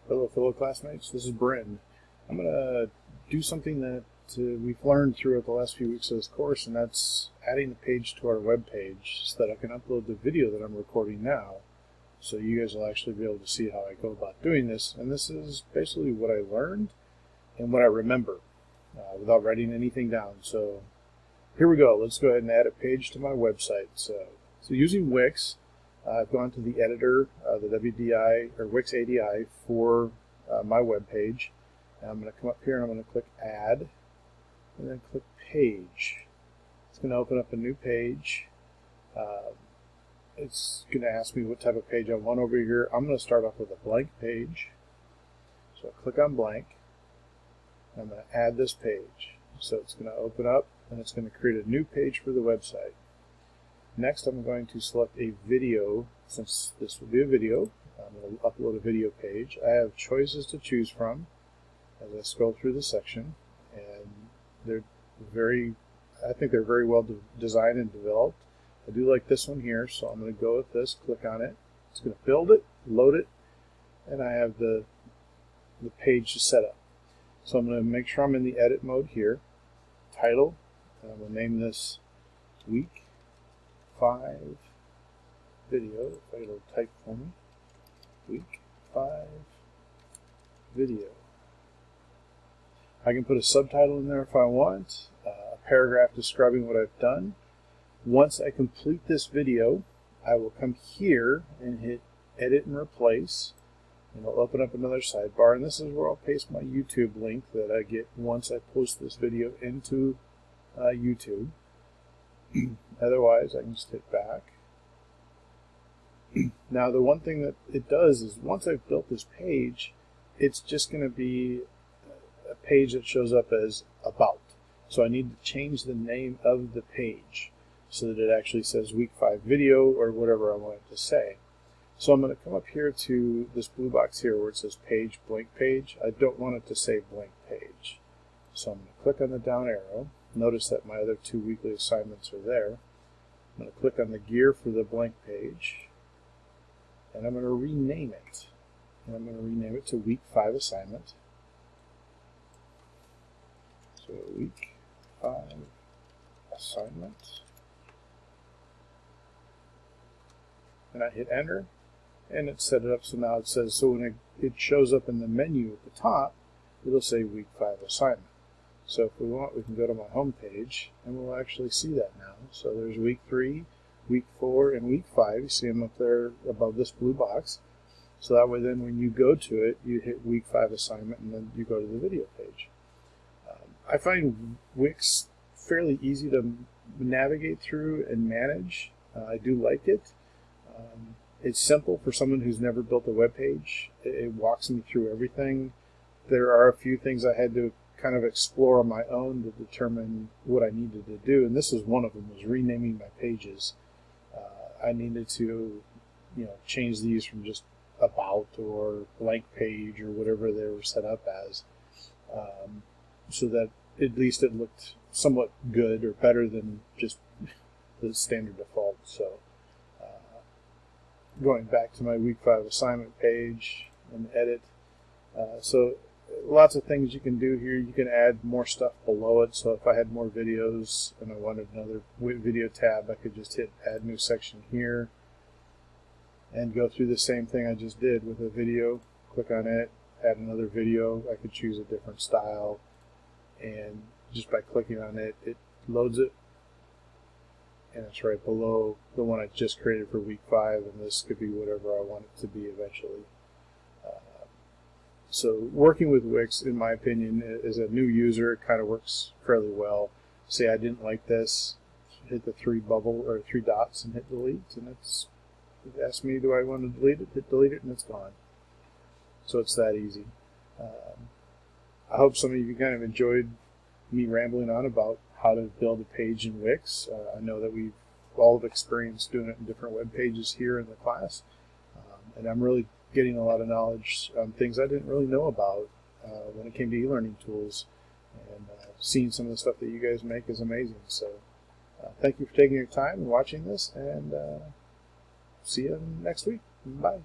Hello, fellow classmates. This is Bryn. I'm going to do something that we've learned throughout the last few weeks of this course, and that's adding a page to our web page so that I can upload the video that I'm recording now. So you guys will actually be able to see how I go about doing this. And this is basically what I learned and what I remember without writing anything down. So here we go. Let's go ahead and add a page to my website. So using Wix, I've gone to the editor, the WDI or Wix ADI for my web page. And I'm going to come up here and I'm going to click Add, and then click Page. It's going to open up a new page. It's going to ask me what type of page I want over here. I'm going to start off with a blank page. So I click on blank. And I'm going to add this page. So it's going to open up and it's going to create a new page for the website. Next, I'm going to select a video. Since this will be a video, I'm going to upload a video page. I have choices to choose from as I scroll through the section, and I think they're very well designed and developed. I do like this one here, so I'm going to go with this, click on it. It's going to build it, load it, and I have the page set up. So I'm going to make sure I'm in the edit mode here. Title, and I'm going to name this Week 5 Video. If it'll type for me. Week 5 Video. I can put a subtitle in there if I want, a paragraph describing what I've done. Once I complete this video, I will come here and hit Edit and Replace, and it'll open up another sidebar, and this is where I'll paste my YouTube link that I get once I post this video into YouTube. Otherwise, I can just hit back. Now, the one thing that it does is once I've built this page, it's just going to be a page that shows up as About. So I need to change the name of the page so that it actually says Week 5 Video or whatever I want it to say. So I'm going to come up here to this blue box here where it says Page, Blank Page. I don't want it to say Blank Page. So I'm going to click on the down arrow. Notice that my other 2 weekly assignments are there. I'm going to click on the gear for the blank page, and I'm going to rename it. And I'm going to rename it to Week 5 Assignment. So Week 5 Assignment. And I hit Enter, and it set it up so now it says, so when it shows up in the menu at the top, it'll say Week 5 Assignment. So if we want, we can go to my home page, and we'll actually see that now. So there's Week 3, Week 4, and Week 5. You see them up there above this blue box. So that way then when you go to it, you hit Week 5 Assignment, and then you go to the video page. I find Wix fairly easy to navigate through and manage. I do like it. It's simple for someone who's never built a web page. It walks me through everything. There are a few things I had to kind of explore on my own to determine what I needed to do, and this is one of them, was renaming my pages. I needed to, change these from just About or Blank Page or whatever they were set up as, so that at least it looked somewhat good or better than just the standard default. So going back to my Week 5 assignment page and edit. So lots of things you can do here. You can add more stuff below it. So if I had more videos and I wanted another video tab, I could just hit Add New Section here and go through the same thing I just did with a video. Click on it, add another video. I could choose a different style, and just by clicking on it, it loads it, and it's right below the one I just created for Week 5, and this could be whatever I want it to be eventually. So working with Wix, in my opinion, as a new user, it kind of works fairly well. Say I didn't like this, hit the three dots and hit delete, and it asks me, do I want to delete it? Hit delete it, and it's gone. So it's that easy. I hope some of you kind of enjoyed me rambling on about how to build a page in Wix. I know that we've all have experience doing it in different web pages here in the class, and I'm really getting a lot of knowledge on things I didn't really know about when it came to e-learning tools, and seeing some of the stuff that you guys make is amazing. So thank you for taking your time and watching this, and see you next week. Bye.